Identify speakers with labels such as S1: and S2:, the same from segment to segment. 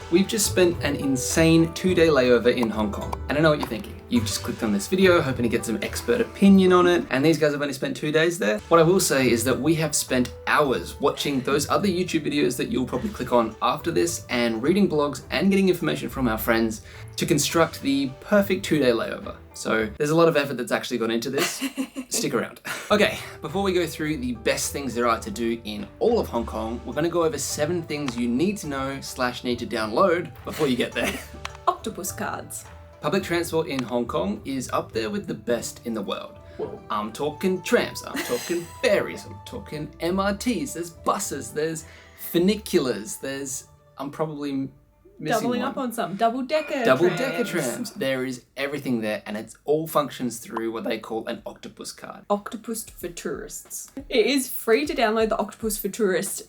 S1: We've just spent an insane 2-day layover in Hong Kong, and I know what you're thinking. You've just clicked on this video hoping to get some expert opinion on it, and these guys have only spent 2 days there. What I will say is that we have spent hours watching those other YouTube videos that you'll probably click on after this, and reading blogs and getting information from our friends to construct the perfect 2-day layover. So there's a lot of effort that's actually gone into this. Stick around. Okay, before we go through the best things there are to do in all of Hong Kong, we're gonna go over 7 things you need to know / need to download before you get there.
S2: Octopus cards.
S1: Public transport in Hong Kong is up there with the best in the world.
S2: Whoa.
S1: I'm talking trams, I'm talking ferries, I'm talking MRTs, there's buses, there's funiculars, I'm probably missing
S2: Doubling
S1: one.
S2: up on some double-decker
S1: trams. There is everything there, and it all functions through what they call an octopus card.
S2: Octopus for Tourists. It is free to download the Octopus for Tourists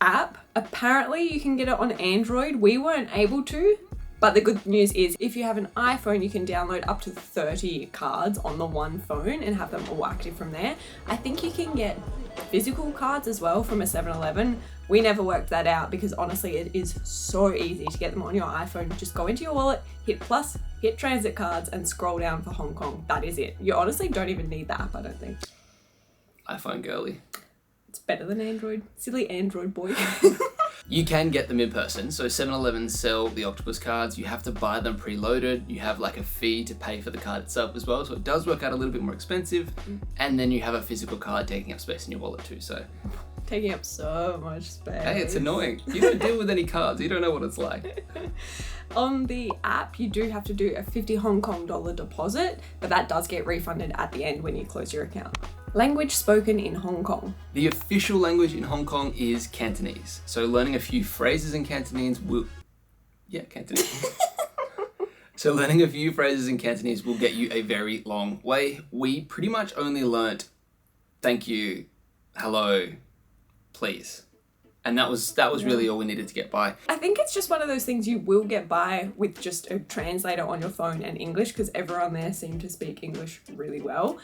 S2: app. Apparently you can get it on Android. We weren't able to, but the good news is if you have an iPhone, you can download up to 30 cards on the one phone and have them all active from there. I think you can get physical cards as well from a 7-Eleven. We never worked that out because honestly it is so easy to get them on your iPhone. Just go into your wallet, hit plus, hit transit cards and scroll down for Hong Kong. That is it. You honestly don't even need the app, I don't think.
S1: iPhone girly.
S2: It's better than Android. Silly Android boy.
S1: You can get them in person. So 7-Eleven sell the octopus cards. You have to buy them preloaded. You have like a fee to pay for the card itself as well. So it does work out a little bit more expensive. And then you have a physical card taking up space in your wallet too. So
S2: Taking up so much space.
S1: hey, it's annoying. You don't deal with any cards. You don't know what it's like.
S2: On the app, you do have to do a 50 Hong Kong dollar deposit, but that does get refunded at the end when you close your account. Language spoken in Hong Kong.
S1: The official language in Hong Kong is Cantonese. So learning a few phrases in Cantonese will... Yeah, Cantonese. So learning a few phrases in Cantonese will get you a very long way. We pretty much only learnt thank you, hello, please. And that was really all we needed to get by.
S2: I think it's just one of those things you will get by with just a translator on your phone and English because everyone there seemed to speak English really well.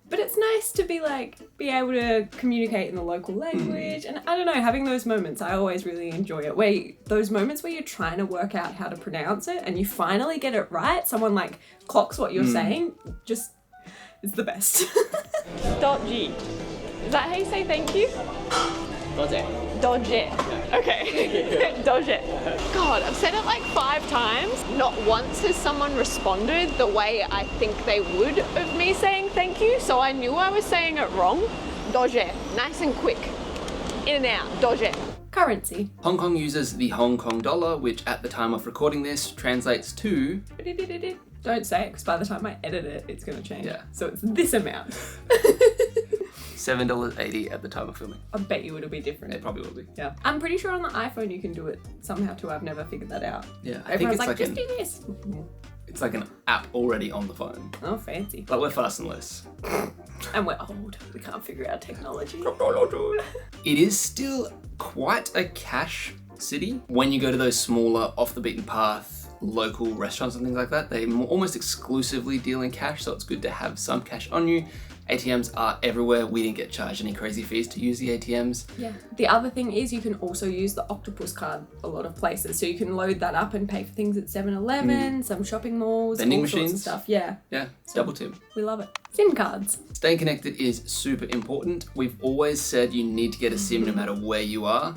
S2: But it's nice to be able to communicate in the local language. And I don't know, having those moments, I always really enjoy it. Those moments where you're trying to work out how to pronounce it and you finally get it right, someone clocks what you're saying, just, it's the best. Dodgy. Is that how you say thank you? Dodgy. Okay. Dodgy.
S3: God, I've said it 5 times. Not once has someone responded the way I think they would of me saying thank you, so I knew I was saying it wrong. Dodgy. Nice and quick. In and out. Dodgy.
S2: Currency.
S1: Hong Kong uses the Hong Kong dollar, which at the time of recording this translates to...
S2: Don't say it, because by the time I edit it, it's going to change.
S1: Yeah.
S2: So it's this amount.
S1: $7.80 at the time of filming.
S2: I bet you it'll be different.
S1: It probably will be.
S2: Yeah. I'm pretty sure on the iPhone you can do it somehow too. I've never figured that out.
S1: Yeah, I
S2: Everyone's
S1: think it's
S2: just do this.
S1: It's like an app already on the phone.
S2: Oh, fancy.
S1: But we're fast and loose.
S2: And we're old. We can't figure out technology.
S1: It is still quite a cash city. When you go to those smaller, off the beaten path, local restaurants and things like that, they almost exclusively deal in cash, so it's good to have some cash on you. ATMs are everywhere. We didn't get charged any crazy fees to use the ATMs.
S2: Yeah. The other thing is you can also use the Octopus card a lot of places. So you can load that up and pay for things at 7-Eleven, some shopping malls,
S1: vending
S2: all
S1: machines.
S2: sorts of stuff. Yeah.
S1: Yeah,
S2: So
S1: double tip.
S2: We love it. SIM cards.
S1: Staying connected is super important. We've always said you need to get a SIM no matter where you are.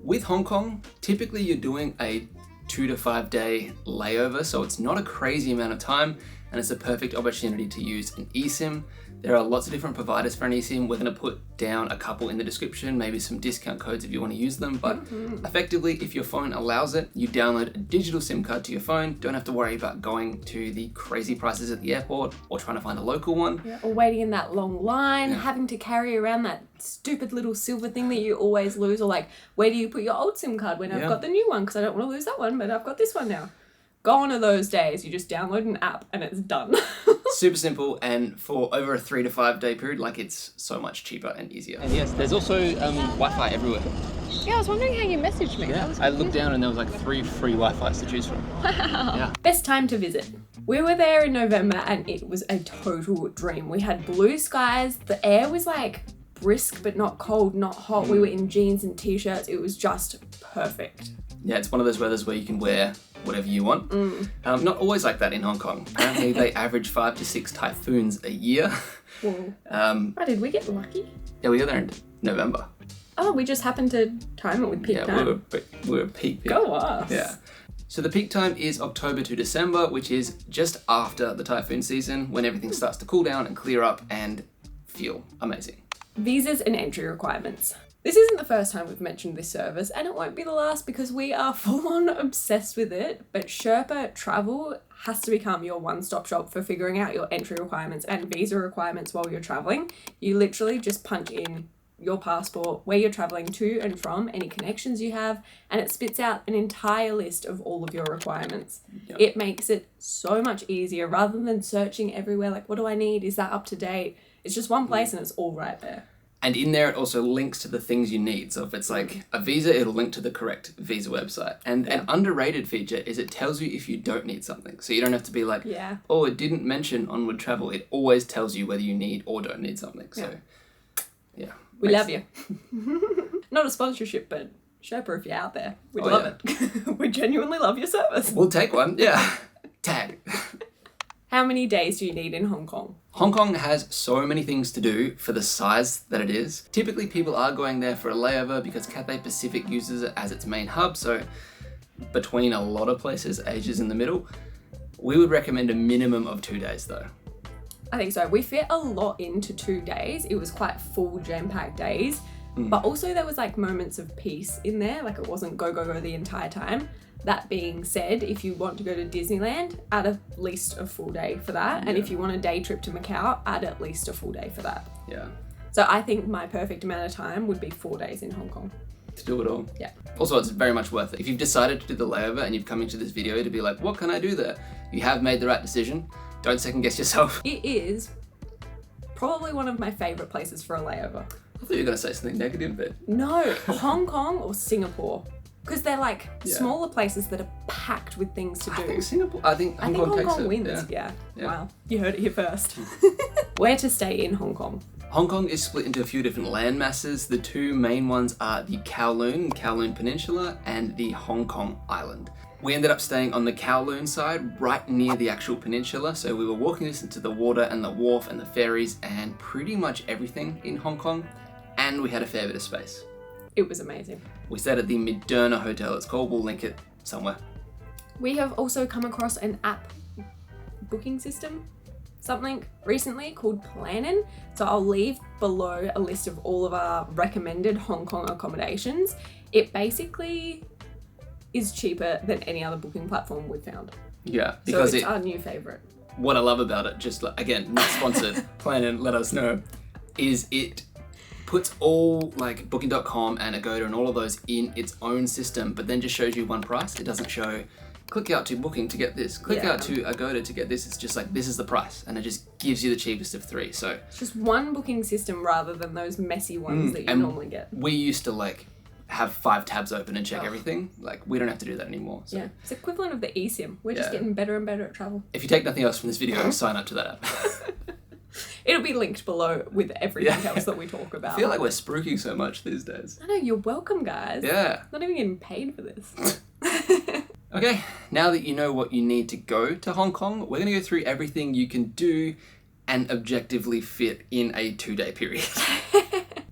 S1: With Hong Kong, typically you're doing a 2 to 5 day layover, so it's not a crazy amount of time, and it's a perfect opportunity to use an eSIM. There are lots of different providers for an eSIM. We're gonna put down a couple in the description, maybe some discount codes if you wanna use them, but effectively, if your phone allows it, you download a digital SIM card to your phone, don't have to worry about going to the crazy prices at the airport or trying to find a local one.
S2: Yeah. Or waiting in that long line, having to carry around that stupid little silver thing that you always lose, or where do you put your old SIM card when I've got the new one? Because I don't want to lose that one, but I've got this one now. Gone are those days. You just download an app and it's done.
S1: Super simple, and for over a 3 to 5 day period, it's so much cheaper and easier. And yes, there's also Wi-Fi everywhere.
S3: Yeah, I was wondering how you messaged me.
S1: Yeah, I looked down and there was 3 free Wi-Fis to choose from.
S3: Wow.
S1: Yeah.
S2: Best time to visit. We were there in November and it was a total dream. We had blue skies. The air was brisk but not cold, not hot. We were in jeans and t-shirts. It was just perfect.
S1: Yeah, it's one of those weathers where you can wear whatever you want. Not always like that in Hong Kong. Apparently they average 5 to 6 typhoons a year.
S2: Whoa. Oh, did we get lucky?
S1: Yeah, we got there in November.
S2: Oh, we just happened to time it with peak time.
S1: We were peak.
S2: Go us.
S1: Yeah. So the peak time is October to December, which is just after the typhoon season, when everything starts to cool down and clear up and feel amazing.
S2: Visas and entry requirements. This isn't the first time we've mentioned this service, and it won't be the last because we are full-on obsessed with it, but Sherpa Travel has to become your one-stop shop for figuring out your entry requirements and visa requirements while you're traveling. You literally just punch in your passport, where you're traveling to and from, any connections you have, and it spits out an entire list of all of your requirements.
S1: Yep.
S2: It makes it so much easier rather than searching everywhere, like, what do I need? Is that up to date? It's just one place and it's all right there.
S1: And in there, it also links to the things you need. So if it's like a visa, it'll link to the correct visa website. And an underrated feature is it tells you if you don't need something. So you don't have to be like, oh, it didn't mention onward travel. It always tells you whether you need or don't need something. So, yeah.
S2: We love you. Not a sponsorship, but Sherpa, if you're out there, we'd love it. We genuinely love your service.
S1: We'll take one. Yeah. Tag.
S2: How many days do you need in Hong Kong?
S1: Hong Kong has so many things to do for the size that it is. Typically, people are going there for a layover because Cathay Pacific uses it as its main hub. So between a lot of places, Asia's in the middle. We would recommend a minimum of 2 days though.
S2: I think so. We fit a lot into 2 days. It was quite full jam-packed days, but also there was like moments of peace in there. Like it wasn't go, go, go the entire time. That being said, if you want to go to Disneyland, add at least a full day for that. And if you want a day trip to Macau, add at least a full day for that.
S1: Yeah.
S2: So I think my perfect amount of time would be 4 days in Hong Kong.
S1: To do it all.
S2: Yeah.
S1: Also, it's very much worth it. If you've decided to do the layover and you've come into this video to be like, what can I do there? You have made the right decision. Don't second guess yourself.
S2: It is probably one of my favorite places for a layover.
S1: I thought you were going to say something negative there.
S2: No, Hong Kong or Singapore. Because they're like smaller places that are packed with things to do.
S1: I think Hong Kong
S2: wins. Yeah. Wow. You heard it here first. Where to stay in Hong Kong?
S1: Hong Kong is split into a few different land masses. The two main ones are the Kowloon Peninsula and the Hong Kong Island. We ended up staying on the Kowloon side, right near the actual peninsula. So we were walking distance to the water and the wharf and the ferries and pretty much everything in Hong Kong. And we had a fair bit of space.
S2: It was amazing.
S1: We stayed at the Moderna Hotel, it's called. We'll link it somewhere.
S2: We have also come across an app booking system, something recently called Plannin. So I'll leave below a list of all of our recommended Hong Kong accommodations. It basically is cheaper than any other booking platform we've found.
S1: Yeah, because
S2: so it's our new favorite.
S1: What I love about it, just like, again, not sponsored, Plannin, let us know, is it puts all like booking.com and Agoda and all of those in its own system, but then just shows you one price. It doesn't show, click out to Booking to get this, click out to Agoda to get this. It's just like, this is the price, and it just gives you the cheapest of three. So
S2: it's just one booking system rather than those messy ones that you normally get.
S1: We used to like have 5 tabs open and check everything. Like, we don't have to do that anymore. So.
S2: Yeah, it's equivalent of the eSIM. We're just getting better and better at travel.
S1: If you take nothing else from this video, sign up to that app.
S2: It'll be linked below with everything else that we talk about.
S1: I feel like we're spruiking so much these days.
S2: I know, you're welcome, guys.
S1: Yeah.
S2: Not even getting paid for this.
S1: Okay, now that you know what you need to go to Hong Kong, we're going to go through everything you can do and objectively fit in a 2-day period.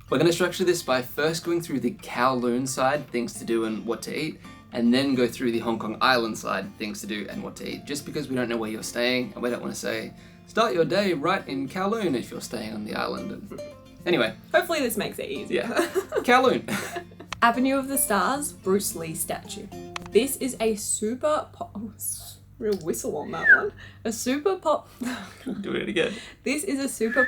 S1: We're going to structure this by first going through the Kowloon side, things to do and what to eat, and then go through the Hong Kong Island side, things to do and what to eat, just because we don't know where you're staying, and we don't want to say, start your day right in Kowloon if you're staying on the island. Anyway.
S2: Hopefully this makes it easier.
S1: Yeah. Kowloon.
S2: Avenue of the Stars, Bruce Lee statue. This is a real whistle on that one.
S1: Do it again.
S2: This is a super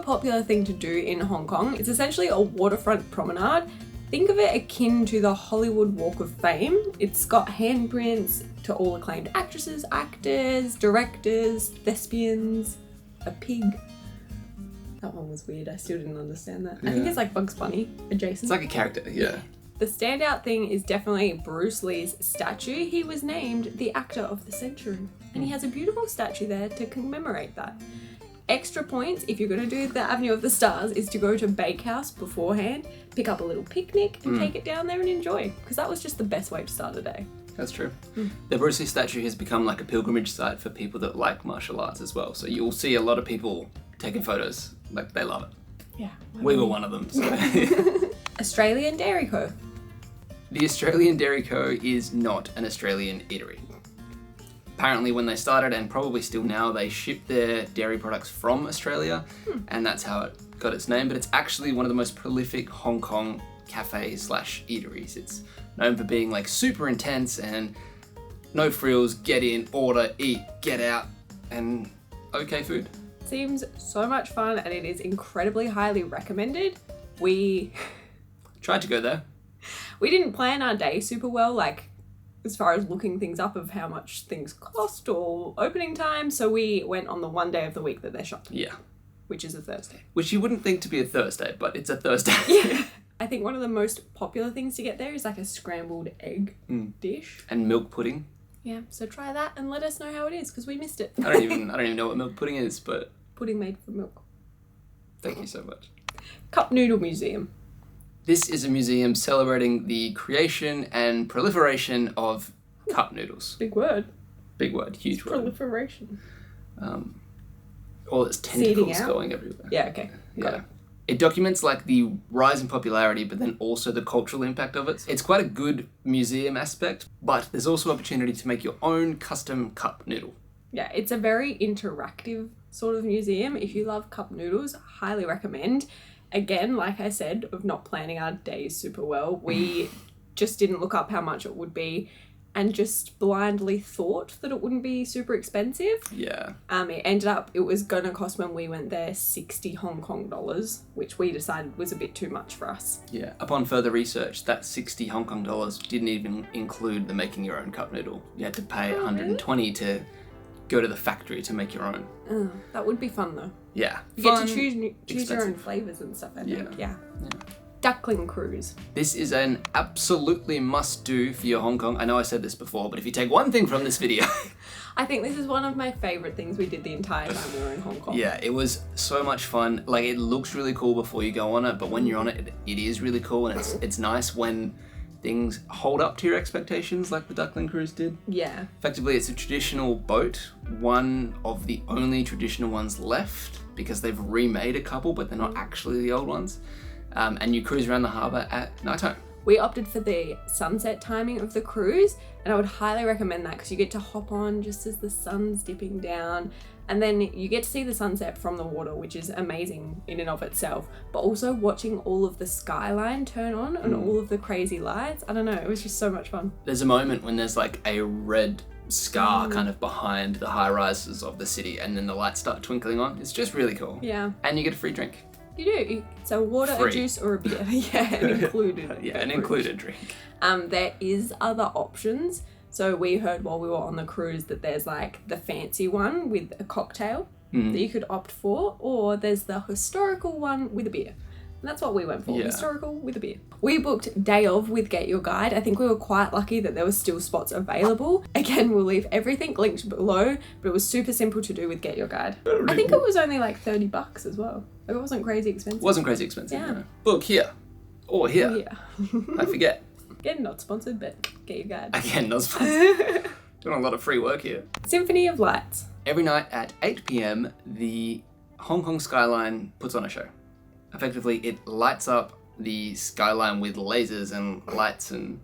S2: popular thing to do in Hong Kong. It's essentially a waterfront promenade. Think of it akin to the Hollywood Walk of Fame. It's got handprints to all acclaimed actresses, actors, directors, thespians, a pig. That one was weird. I still didn't understand that. I think it's like Bugs Bunny adjacent.
S1: It's like a character, yeah.
S2: The standout thing is definitely Bruce Lee's statue. He was named the actor of the century, and he has a beautiful statue there to commemorate that. extra points if you're going to do the Avenue of the Stars is to go to Bakehouse beforehand, pick up a little picnic and take it down there and enjoy, because that was just the best way to start a day.
S1: That's true. The Bruce Lee statue has become like a pilgrimage site for people that like martial arts as well. So you'll see a lot of people taking photos. Like, they love it.
S2: Yeah.
S1: We were one of them. So.
S2: Australian Dairy Co.
S1: The Australian Dairy Co. is not an Australian eatery. Apparently when they started, and probably still now, they ship their dairy products from Australia, and that's how it got its name. But it's actually one of the most prolific Hong Kong cafe/eateries. It's known for being like super intense and no frills, get in, order, eat, get out, and okay food.
S2: Seems so much fun, and it is incredibly highly recommended. We
S1: tried to go there.
S2: We didn't plan our day super well, like as far as looking things up of how much things cost or opening time, so we went on the one day of the week that they're shut.
S1: Yeah.
S2: Which is a Thursday.
S1: Which you wouldn't think to be a Thursday, but it's a Thursday.
S2: Yeah. I think one of the most popular things to get there is like a scrambled egg dish.
S1: And milk pudding.
S2: Yeah, so try that and let us know how it is, because we missed it.
S1: I don't even know what milk pudding is, but
S2: Pudding made from milk.
S1: thank you so much.
S2: Cup Noodle Museum.
S1: This is a museum celebrating the creation and proliferation of cup noodles.
S2: Big word.
S1: Big word, huge word.
S2: Proliferation.
S1: All its tentacles going everywhere.
S2: Yeah, okay. Got it.
S1: It documents like the rise in popularity, but then also the cultural impact of it. It's quite a good museum aspect, but there's also opportunity to make your own custom cup noodle.
S2: Yeah, it's a very interactive sort of museum. If you love cup noodles, highly recommend. Again, like I said, of not planning our days super well, we just didn't look up how much it would be and just blindly thought that it wouldn't be super expensive.
S1: Yeah.
S2: It ended up, it was going to cost when we went there 60 Hong Kong dollars, which we decided was a bit too much for us.
S1: Yeah. Upon further research, that 60 Hong Kong dollars didn't even include the making your own cup noodle. You had to pay 120 to go to the factory to make your own.
S2: That would be fun though.
S1: Yeah.
S2: You
S1: Fun,
S2: get to choose your own
S1: expensive.
S2: flavours and stuff, I think. Yeah.
S1: Yeah.
S2: Duckling cruise.
S1: This is an absolutely must-do for your Hong Kong. I know I said this before, but if you take one thing from this video...
S2: I think this is one of my favourite things we did the entire time we were in Hong Kong.
S1: Yeah, it was so much fun. Like, it looks really cool before you go on it, but when you're on it, it is really cool, and it's nice when things hold up to your expectations like the Duckling cruise did.
S2: Yeah.
S1: Effectively, it's a traditional boat, one of the only traditional ones left, because they've remade a couple, but they're not actually the old ones. And you cruise around the harbour at night time.
S2: We opted for the sunset timing of the cruise, and I would highly recommend that because you get to hop on just as the sun's dipping down, and then you get to see the sunset from the water, which is amazing in and of itself, but also watching all of the skyline turn on and all of the crazy lights. I don't know, it was just so much fun.
S1: There's a moment when there's like a red scar kind of behind the high rises of the city, and then the lights start twinkling on. It's just really cool.
S2: Yeah.
S1: And you get a free drink.
S2: You do. So water,
S1: Free.
S2: a juice, or a beer. Yeah, an included.
S1: Yeah, an included drink.
S2: There is other options. So we heard while we were on the cruise that there's like the fancy one with a cocktail that you could opt for, or there's the historical one with a beer. And that's what we went for, historical with a beer. We booked day of with Get Your Guide. I think we were quite lucky that there were still spots available. Again, we'll leave everything linked below, but it was super simple to do with Get Your Guide. I think it was only like $30 as well. Like, it wasn't crazy expensive.
S1: It wasn't crazy expensive.
S2: Yeah.
S1: No. Book here. Or here.
S2: Oh, yeah.
S1: I forget.
S2: Again, not sponsored, but Get Your Guide.
S1: Again, not sponsored. Doing a lot of free work here.
S2: Symphony of Lights.
S1: Every night at 8 p.m, the Hong Kong skyline puts on a show. Effectively, it lights up the skyline with lasers and lights and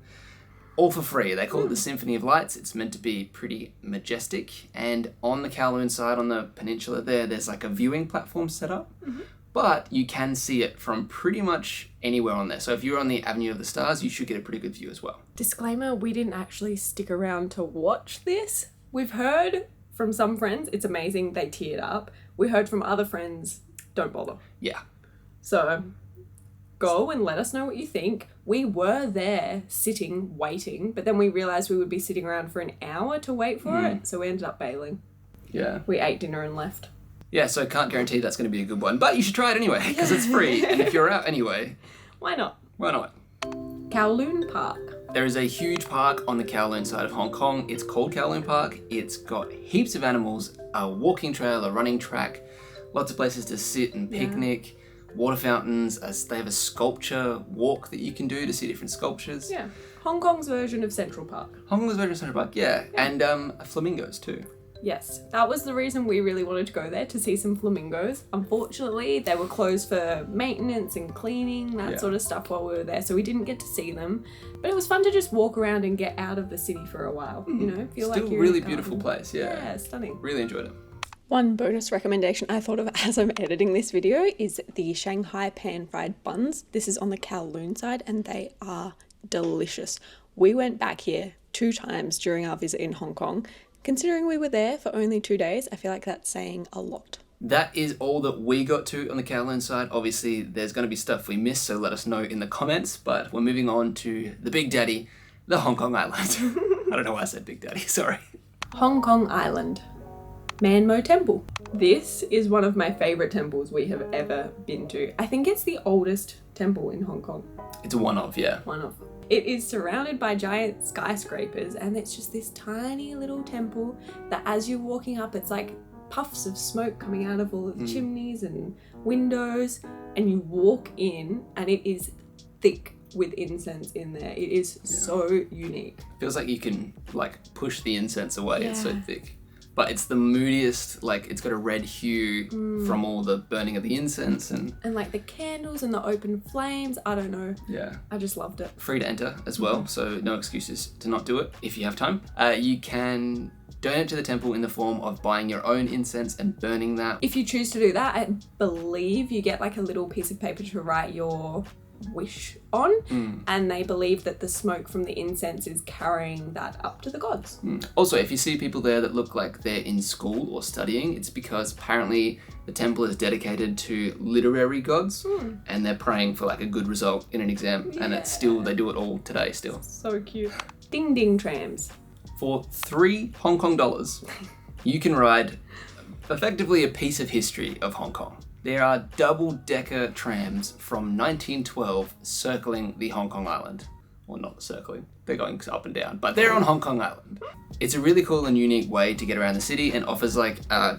S1: all for free. They call it the Symphony of Lights. It's meant to be pretty majestic. And on the Kowloon side, on the peninsula there's like a viewing platform set up. But you can see it from pretty much anywhere on there. So if you're on the Avenue of the Stars, you should get a pretty good view as well.
S2: Disclaimer, we didn't actually stick around to watch this. We've heard from some friends, it's amazing, they teared up. We heard from other friends, don't bother.
S1: Yeah.
S2: So go and let us know what you think. We were there sitting, waiting, but then we realised we would be sitting around for an hour to wait for it. So we ended up bailing.
S1: Yeah.
S2: We ate dinner and left.
S1: Yeah, so can't guarantee that's going to be a good one. But you should try it anyway, because it's free. And if you're out anyway,
S2: Why not?
S1: why not?
S2: Kowloon Park.
S1: There is a huge park on the Kowloon side of Hong Kong. It's called Kowloon Park. It's got heaps of animals, a walking trail, a running track, Lots of places to sit and picnic, water fountains, as they have a sculpture walk that you can do to see different sculptures.
S2: Yeah. Hong Kong's version of Central Park.
S1: Hong Kong's version of Central Park, and flamingos too.
S2: Yes, that was the reason we really wanted to go there, to see some flamingos. Unfortunately, they were closed for maintenance and cleaning, that sort of stuff while we were there, so we didn't get to see them. But it was fun to just walk around and get out of the city for a while, you know, feel
S1: Still
S2: like you're
S1: really
S2: in a
S1: beautiful
S2: garden.
S1: place,
S2: Yeah, stunning.
S1: Really enjoyed it.
S3: One bonus recommendation I thought of as I'm editing this video is the Shanghai pan-fried buns. This is on the Kowloon side and they are delicious. We went back here 2 times during our visit in Hong Kong. Considering we were there for only 2 days, I feel like that's saying a lot.
S1: That is all that we got to on the Kowloon side. Obviously, there's going to be stuff we missed, so let us know in the comments. But we're moving on to the Big Daddy, the Hong Kong Island. I don't know why I said Big Daddy, sorry.
S2: Hong Kong Island. Manmo Temple. This is one of my favourite temples we have ever been to. I think it's the oldest temple in Hong Kong.
S1: It's one of.
S2: One of. It is surrounded by giant skyscrapers and it's just this tiny little temple that as you're walking up, it's like puffs of smoke coming out of all of the chimneys and windows, and you walk in and it is thick with incense in there. It is so unique.
S1: Feels like you can push the incense away, it's so thick. But it's the moodiest, it's got a red hue from all the burning of the incense and
S2: like the candles and the open flames, I don't know.
S1: Yeah.
S2: I just loved it.
S1: Free to enter as well, so no excuses to not do it if you have time. You can donate to the temple in the form of buying your own incense and burning that.
S2: If you choose to do that, I believe you get a little piece of paper to write your wish on, and they believe that the smoke from the incense is carrying that up to the gods.
S1: Also, if you see people there that look like they're in school or studying, it's because apparently the temple is dedicated to literary gods and they're praying for a good result in an exam, and it's still, they do it all today still.
S2: So cute. Ding ding trams.
S1: For 3 Hong Kong dollars, you can ride effectively a piece of history of Hong Kong. There are double-decker trams from 1912 circling the Hong Kong Island. Well, not circling, they're going up and down, but they're on Hong Kong Island. It's a really cool and unique way to get around the city and offers a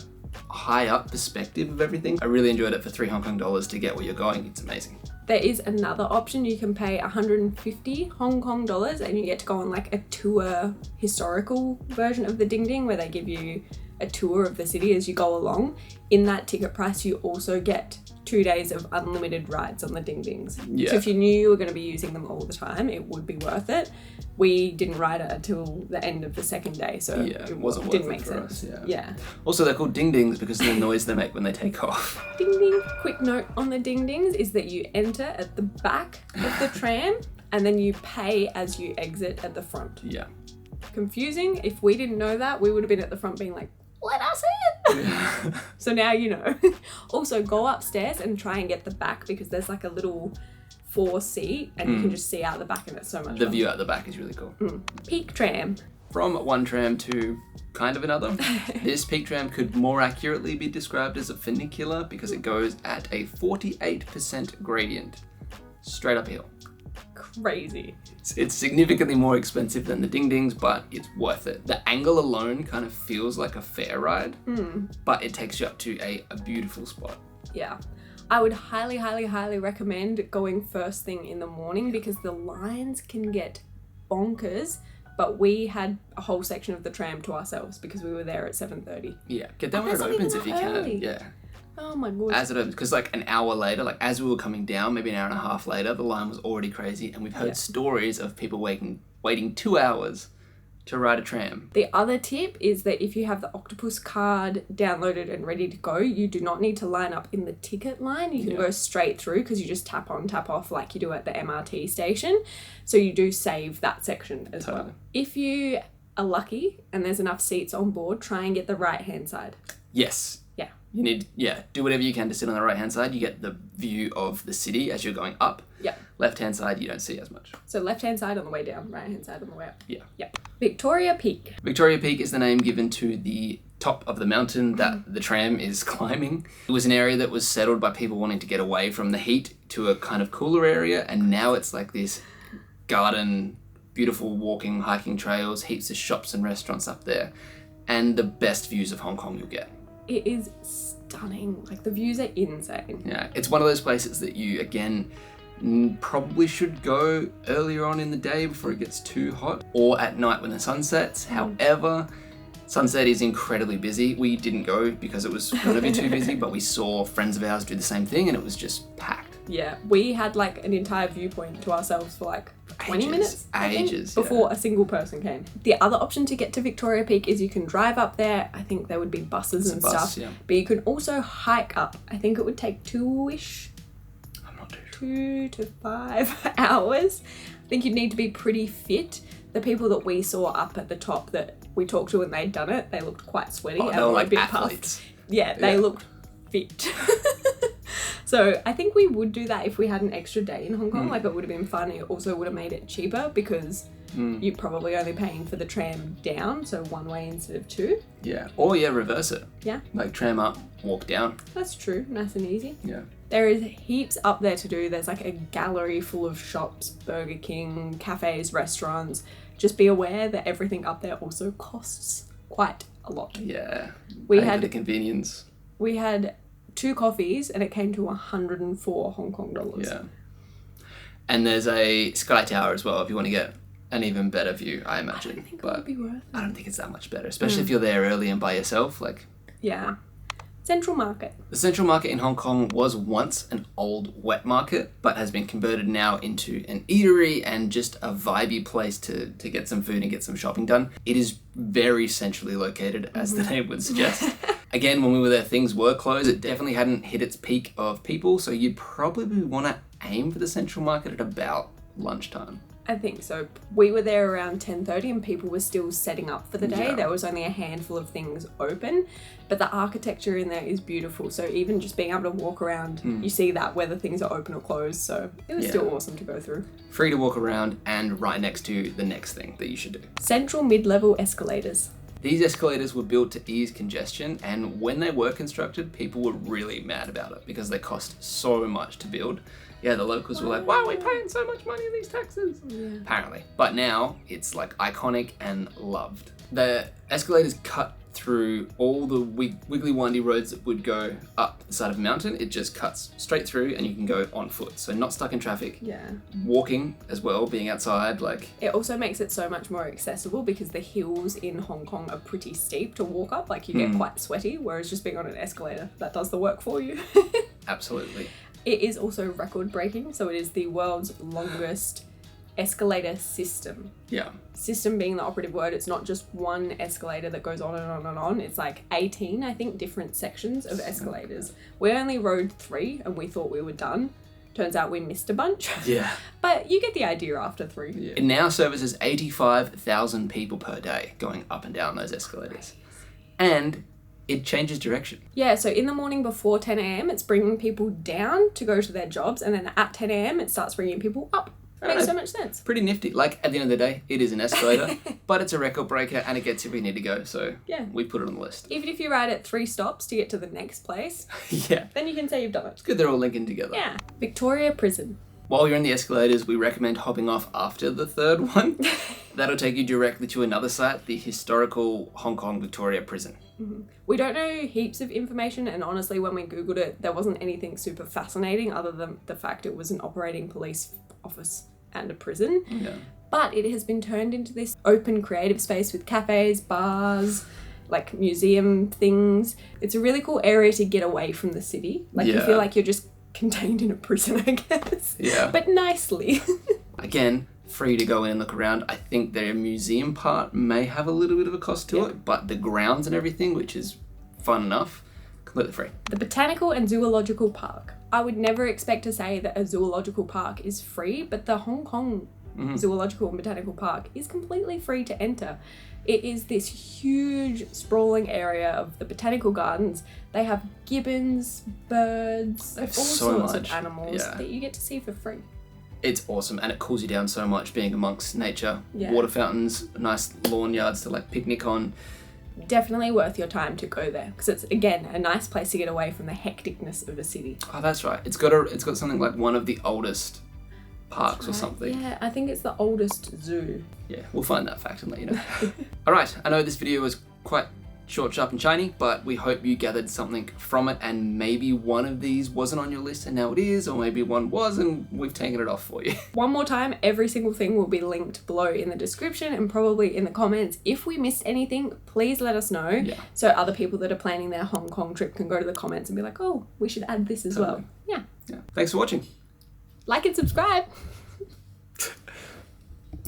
S1: high-up perspective of everything. I really enjoyed it for 3 Hong Kong dollars to get where you're going. It's amazing.
S2: There is another option. You can pay 150 Hong Kong dollars and you get to go on a tour historical version of the Ding Ding, where they give you a tour of the city as you go along. In that ticket price, you also get 2 days of unlimited rides on the Ding Dings.
S1: Yeah.
S2: So if you knew you were going to be using them all the time, it would be worth it. We didn't ride it until the end of the 2nd day, so
S1: it wasn't
S2: didn't
S1: worth
S2: make
S1: it for
S2: sense.
S1: us.
S2: Yeah.
S1: Also, they're called Ding Dings because of the noise they make when they take off.
S2: Ding Ding. Quick note on the Ding Dings is that you enter at the back of the tram and then you pay as you exit at the front.
S1: Yeah.
S2: Confusing. If we didn't know that, we would have been at the front being like, let us in. So now you know. Also, go upstairs and try and get the back because there's a little 4-seat and you can just see out the back and it's so much
S1: The
S2: fun.
S1: view out the back is really cool.
S2: Peak tram.
S1: From one tram to kind of another. This peak tram could more accurately be described as a funicular because it goes at a 48% gradient, straight uphill.
S2: Crazy.
S1: It's significantly more expensive than the Ding Dings, but it's worth it. The angle alone kind of feels like a fair ride, but it takes you up to a beautiful spot.
S2: Yeah. I would highly, highly, highly recommend going first thing in the morning because the lines can get bonkers, but we had a whole section of the tram to ourselves because we were there at 7:30.
S1: Yeah, get down when it
S2: that's not
S1: opens
S2: even
S1: if you
S2: that early.
S1: can. Yeah.
S2: Oh my god.
S1: As it opens, because an hour later, as we were coming down, maybe an hour and a half later, the line was already crazy, and we've heard stories of people waiting 2 hours to ride a tram.
S2: The other tip is that if you have the Octopus card downloaded and ready to go, you do not need to line up in the ticket line. You can go straight through because you just tap on, tap off like you do at the MRT station. So you do save that section as well. If you are lucky and there's enough seats on board, try and get the right-hand side.
S1: Yes.
S2: Yeah.
S1: You need, do whatever you can to sit on the right-hand side. You get the view of the city as you're going up.
S2: Yeah.
S1: Left-hand side, you don't see as much.
S2: So left-hand side on the way down, right-hand side on the way up.
S1: Yeah.
S2: Yeah. Victoria Peak.
S1: Victoria Peak is the name given to the top of the mountain that the tram is climbing. It was an area that was settled by people wanting to get away from the heat to a kind of cooler area, and now it's this garden, beautiful walking, hiking trails, heaps of shops and restaurants up there, and the best views of Hong Kong you'll get.
S2: It is stunning. Like, the views are insane.
S1: Yeah, it's one of those places that you, again, probably should go earlier on in the day before it gets too hot, or at night when the sun sets. However, sunset is incredibly busy. We didn't go because it was going to be too busy, but we saw friends of ours do the same thing and it was just packed.
S2: Yeah, we had like an entire viewpoint to ourselves for like 20 minutes, I think, before a single person came. The other option to get to Victoria Peak is you can drive up there. I think there would be buses and stuff, but you can also hike up. I think it would take 2-ish,
S1: I'm not too sure.
S2: 2 to 5 hours. I think you'd need to be pretty fit. The people that we saw up at the top that we talked to when they'd done it, they looked quite sweaty.
S1: Oh, they were like athletes.
S2: Puffed. Yeah, they looked fit. So I think we would do that if we had an extra day in Hong Kong. Like, it would have been fun. It also would have made it cheaper because you're probably only paying for the tram down, so one way instead of two.
S1: Yeah, or reverse it.
S2: Yeah.
S1: Like tram up, walk down.
S2: That's true, nice and easy.
S1: Yeah.
S2: There is heaps up there to do. There's like a gallery full of shops, Burger King, cafes, restaurants. Just be aware that everything up there also costs quite a lot.
S1: Yeah.
S2: We
S1: Paying
S2: had
S1: for the convenience.
S2: We had 2 coffees and it came to 104 Hong Kong dollars.
S1: Yeah. And there's a sky tower as well if you want to get an even better view, I imagine.
S2: I don't think
S1: but
S2: it would be worth it.
S1: I don't think it's that much better, especially if you're there early and by yourself. Like,
S2: yeah. Central Market.
S1: the Central Market in Hong Kong was once an old wet market, but has been converted now into an eatery and just a vibey place to get some food and get some shopping done. It is very centrally located, as the name would suggest. Again, when we were there, things were closed. It definitely hadn't hit its peak of people, so you'd probably want to aim for the Central Market at about lunchtime.
S2: I think so. We were there around 10:30 and people were still setting up for the day.
S1: Yeah.
S2: There was only a handful of things open, but the architecture in there is beautiful. So even just being able to walk around, you see that whether things are open or closed. So it was still awesome to go through.
S1: Free to walk around and right next to the next thing that you should do.
S2: Central mid-level escalators.
S1: These escalators were built to ease congestion, and when they were constructed, people were really mad about it because they cost so much to build. Yeah, the locals were like, why are we paying so much money in these taxes?
S2: Yeah.
S1: Apparently. But now it's like iconic and loved. The escalators cut through all the wiggly windy roads that would go up the side of a mountain. It just cuts straight through and you can go on foot. So not stuck in traffic.
S2: Yeah.
S1: Walking as well, being outside, like...
S2: It also makes it so much more accessible because the hills in Hong Kong are pretty steep to walk up. Like, you get quite sweaty, whereas just being on an escalator, that does the work for you.
S1: Absolutely.
S2: It is also record breaking, so it is the world's longest escalator system.
S1: Yeah.
S2: System being the operative word. It's not just one escalator that goes on and on and on. It's like 18, I think, different sections of escalators. We only rode 3 and we thought we were done. Turns out we missed a bunch.
S1: Yeah.
S2: But you get the idea after 3.
S1: Yeah. It now services 85,000 people per day going up and down those escalators. And it changes direction.
S2: Yeah, so in the morning before 10 a.m, it's bringing people down to go to their jobs, and then at 10 a.m, it starts bringing people up. Makes so much sense.
S1: Pretty nifty. Like, at the end of the day, it is an escalator, but it's a record breaker and it gets you where you need to go. So
S2: yeah,
S1: we put it on the list.
S2: Even if you ride it 3 stops to get to the next place,
S1: yeah,
S2: then you can say you've done it.
S1: It's good they're all linking together.
S2: Yeah. Victoria Prison.
S1: While you're in the escalators, we recommend hopping off after the 3rd one. That'll take you directly to another site, the historical Hong Kong Victoria Prison.
S2: Mm-hmm. We don't know heaps of information, and honestly, when we Googled it, there wasn't anything super fascinating other than the fact it was an operating police office and a prison.
S1: Yeah.
S2: But it has been turned into this open creative space with cafes, bars, like museum things. It's a really cool area to get away from the city. Like, you feel like you're just contained in a prison, I guess.
S1: Yeah.
S2: But nicely.
S1: Again, free to go in and look around. I think their museum part may have a little bit of a cost to it, but the grounds and everything, which is fun enough, completely free.
S2: The Botanical and Zoological Park. I would never expect to say that a zoological park is free, but the Hong Kong Zoological and Botanical Park is completely free to enter. It is this huge sprawling area of the botanical gardens. They have gibbons, birds, all sorts of animals that you get to see for free.
S1: It's awesome, and it cools you down so much being amongst nature.
S2: Yeah.
S1: Water fountains, nice lawn yards to like picnic on.
S2: Definitely worth your time to go there because it's, again, a nice place to get away from the hecticness of the city.
S1: Oh, that's right. It's got something like one of the oldest parks or something.
S2: Yeah, I think it's the oldest zoo.
S1: Yeah, we'll find that fact and let you know. All right, I know this video was quite short, sharp, and shiny, but we hope you gathered something from it, and maybe one of these wasn't on your list and now it is, or maybe one was and we've taken it off for you.
S2: One more time, every single thing will be linked below in the description and probably in the comments. If we missed anything, please let us know.
S1: Yeah.
S2: So other people that are planning their Hong Kong trip can go to the comments and be like, oh, we should add this as well. Yeah.
S1: Yeah. Thanks for watching.
S2: Like and subscribe.